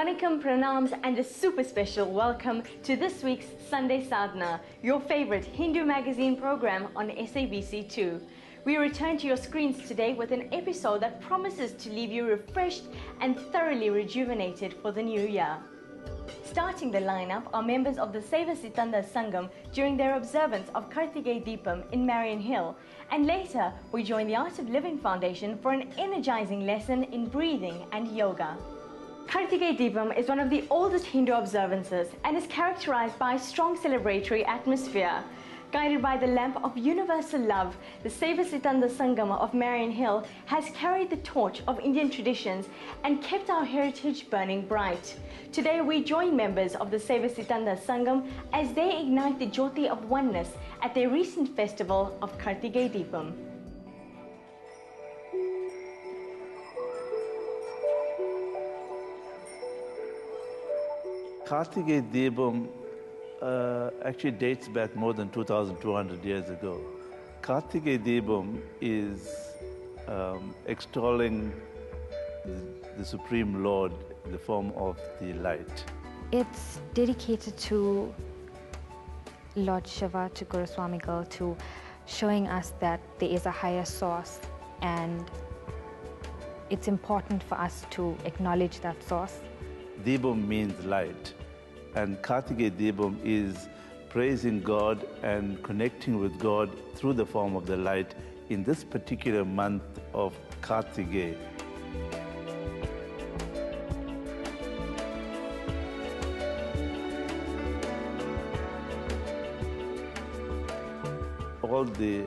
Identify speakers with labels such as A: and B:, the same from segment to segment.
A: Vanakkam, pranams and a super special welcome to this week's Sunday Sadhana, your favorite Hindu magazine program on SABC2. We return to your screens today with an episode that promises to leave you refreshed and thoroughly rejuvenated for the new year. Starting the lineup are members of the Seva Sitanda Sangam during their observance of Karthikey Deepam in Marion Hill, and later we join the Art of Living Foundation for an energizing lesson in breathing and yoga. Karthikey Deepam is one of the oldest Hindu observances and is characterized by a strong celebratory atmosphere. Guided by the lamp of universal love, the Seva Sitanda Sangam of Marion Hill has carried the torch of Indian traditions and kept our heritage burning bright. Today we join members of the Seva Sitanda Sangam as they ignite the Jyoti of oneness at their recent festival of Karthikey Deepam.
B: Karthikey Deepam actually dates back more than 2,200 years ago. Karthikey Deepam is extolling the Supreme Lord in the form of the light.
C: It's dedicated to Lord Shiva, to Guru Swamigal, to showing us that there is a higher source, and it's important for us to acknowledge that source.
B: Deepam means light, and Karthikey Deepam is praising God and connecting with God through the form of the light in this particular month of Karthikey. All the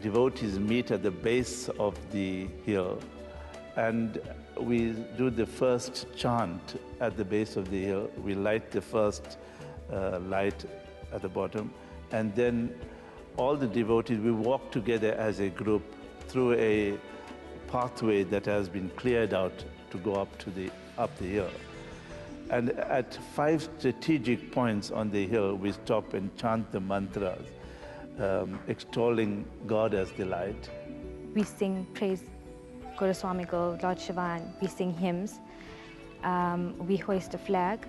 B: devotees meet at the base of the hill, and we do the first chant at the base of the hill. We light the first light at the bottom, and then all the devotees, we walk together as a group through a pathway that has been cleared out to go up the hill. And at 5 strategic points on the hill, we stop and chant the mantras, extolling God as the light.
C: We sing praise Guru Swamigal, Lord Shiva, and we sing hymns. We hoist a flag,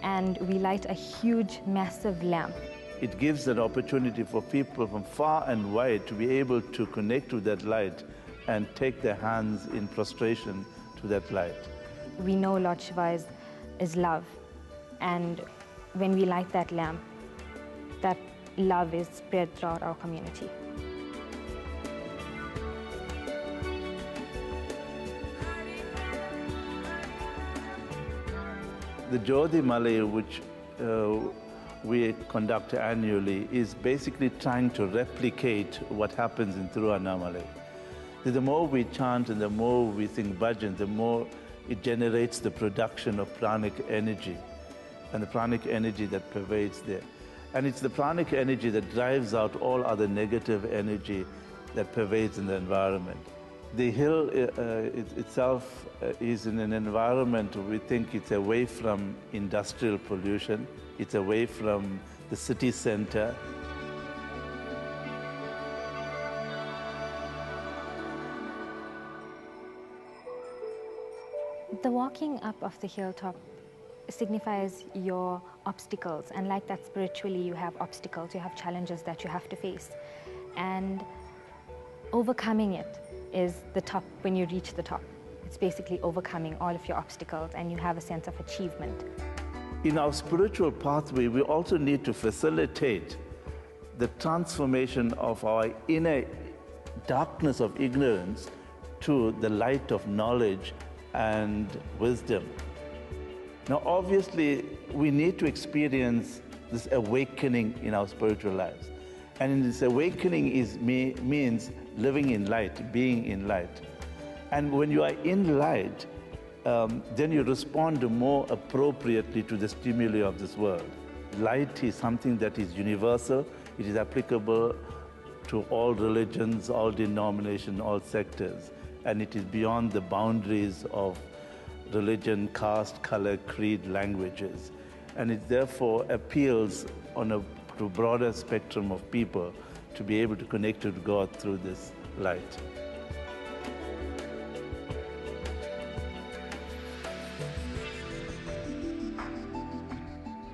C: and we light a huge, massive lamp.
B: It gives an opportunity for people from far and wide to be able to connect with that light and take their hands in prostration to that light.
C: We know Lord Shiva is love, and when we light that lamp, that love is spread throughout our community.
B: The Jyoti Malay, which we conduct annually, is basically trying to replicate what happens in Tiruvannamalai. The more we chant and the more we sing bhajan, the more it generates the production of pranic energy, and the pranic energy that pervades there. And it's the pranic energy that drives out all other negative energy that pervades in the environment. The hill itself is in an environment we think it's away from industrial pollution, it's away from the city center.
C: The walking up of the hilltop signifies your obstacles, and like that spiritually you have obstacles, you have challenges that you have to face, and overcoming it is the top. When you reach the top, it's basically overcoming all of your obstacles and you have a sense of achievement.
B: In our spiritual pathway, we also need to facilitate the transformation of our inner darkness of ignorance to the light of knowledge and wisdom. Now, obviously, we need to experience this awakening in our spiritual lives. And in this awakening means living in light, being in light. And when you are in light, then you respond more appropriately to the stimuli of this world. Light is something that is universal. It is applicable to all religions, all denominations, all sectors. And it is beyond the boundaries of religion, caste, color, creed, languages. And it therefore appeals on a broader spectrum of people to be able to connect with God through this light.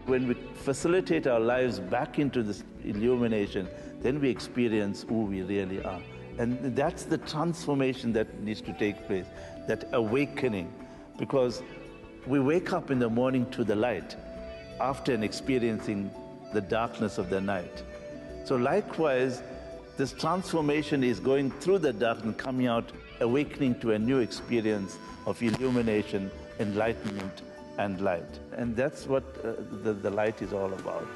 B: When we facilitate our lives back into this illumination, then we experience who we really are. And that's the transformation that needs to take place, that awakening. Because we wake up in the morning to the light after experiencing the darkness of the night. So likewise, this transformation is going through the darkness, coming out, awakening to a new experience of illumination, enlightenment, and light. And that's what the light is all about.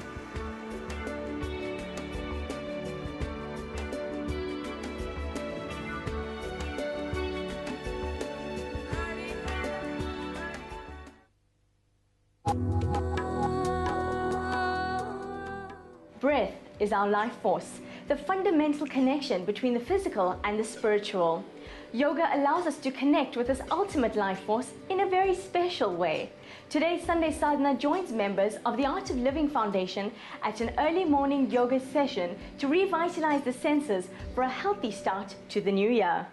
A: Breath is our life force, the fundamental connection between the physical and the spiritual. Yoga allows us to connect with this ultimate life force in a very special way. Today's Sunday Sadhana joins members of the Art of Living Foundation at an early morning yoga session to revitalize the senses for a healthy start to the new year.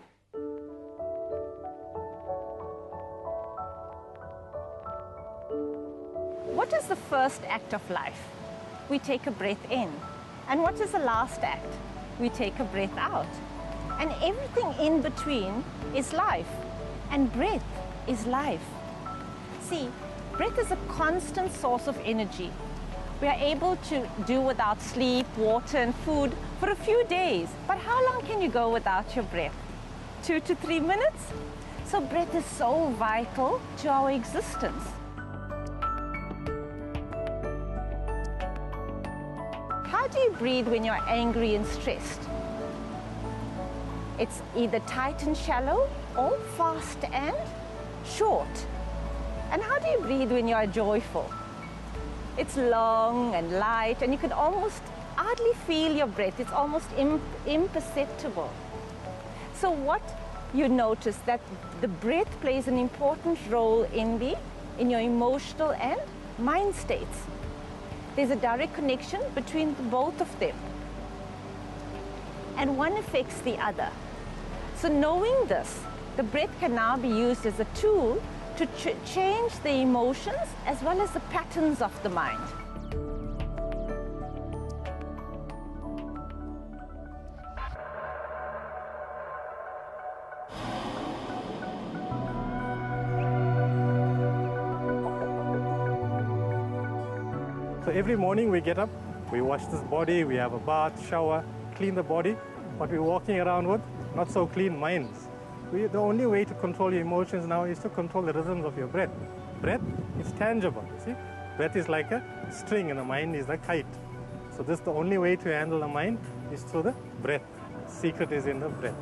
D: What is the first act of life? We take a breath in. And what is the last act? We take a breath out. And everything in between is life. And breath is life. See, breath is a constant source of energy. We are able to do without sleep, water, and food for a few days. But how long can you go without your breath? 2 to 3 minutes? So breath is so vital to our existence. How do you breathe when you're angry and stressed? It's either tight and shallow or fast and short. And how do you breathe when you're joyful? It's long and light, and you can almost hardly feel your breath. It's almost imperceptible. So what you notice that the breath plays an important role in your emotional and mind states. There's a direct connection between both of them. And one affects the other. So knowing this, the breath can now be used as a tool to change the emotions as well as the patterns of the mind.
E: So every morning we get up, we wash this body, we have a bath, shower, clean the body. What we're walking around with, not so clean minds. The only way to control your emotions now is to control the rhythms of your breath. Breath is tangible, see? Breath is like a string and the mind is like kite. So this, the only way to handle the mind is through the breath. The secret is in the breath.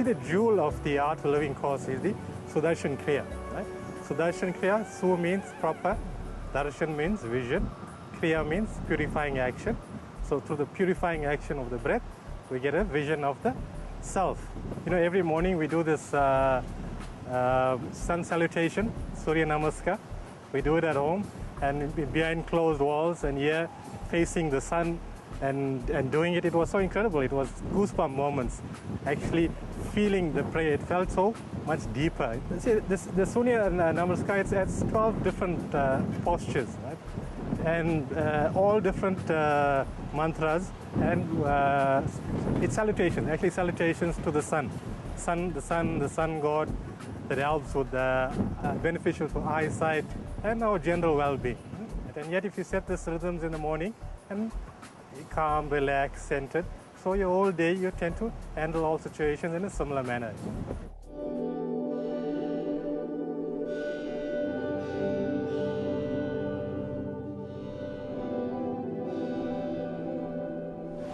E: The jewel of the Art of Living course is the Sudarshan Kriya. Right? Sudarshan Kriya, Su means proper, Darshan means vision, Kriya means purifying action. So through the purifying action of the breath, we get a vision of the self. You know, every morning we do this sun salutation, Surya Namaskar. We do it at home and behind closed walls and here facing the sun and doing it. It was so incredible. It was goosebump moments. Actually feeling the prayer, it felt so much deeper. See, the Surya Namaskar, it's 12 different postures, right? And all different mantras, and it's salutations, actually salutations to the sun. The sun god that helps with beneficial for eyesight and our general well-being. And yet if you set these rhythms in the morning and calm, relaxed, centered, so your whole day you tend to handle all situations in a similar manner.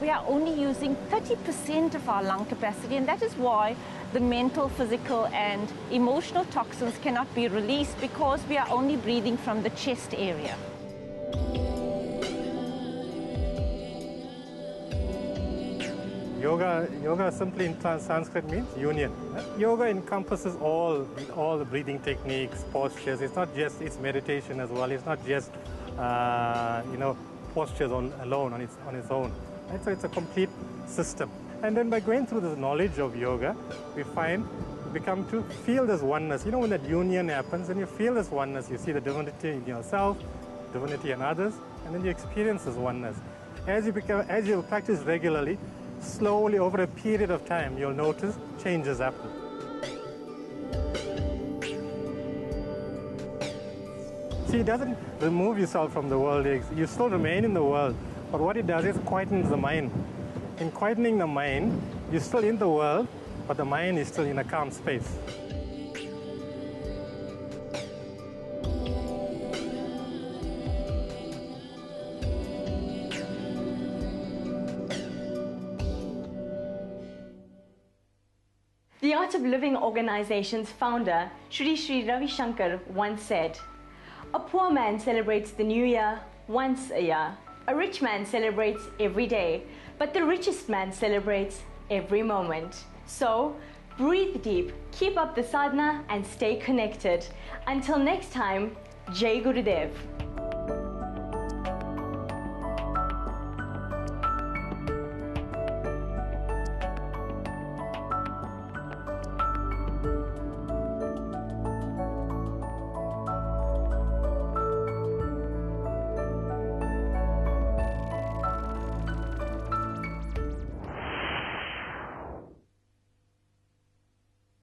D: We are only using 30% of our lung capacity, and that is why the mental, physical, and emotional toxins cannot be released, because we are only breathing from the chest area.
E: Yoga simply in Sanskrit means union. Yoga encompasses all the breathing techniques, postures. It's not just, it's meditation as well. It's not just postures alone on its own. Right? So it's a complete system. And then by going through this knowledge of yoga, we become to feel this oneness. You know, when that union happens, and you feel this oneness, you see the divinity in yourself, divinity in others, and then you experience this oneness. As you practice regularly, slowly over a period of time, you'll notice changes happen. See, it doesn't remove yourself from the world. You still remain in the world, but what it does is quietens the mind. In quietening the mind, you're still in the world, but the mind is still in a calm space.
A: The Art of Living organization's founder, Sri Ravi Shankar, once said, "A poor man celebrates the new year once a year. A rich man celebrates every day, but the richest man celebrates every moment." So, breathe deep, keep up the sadhana, and stay connected. Until next time, Jai Gurudev.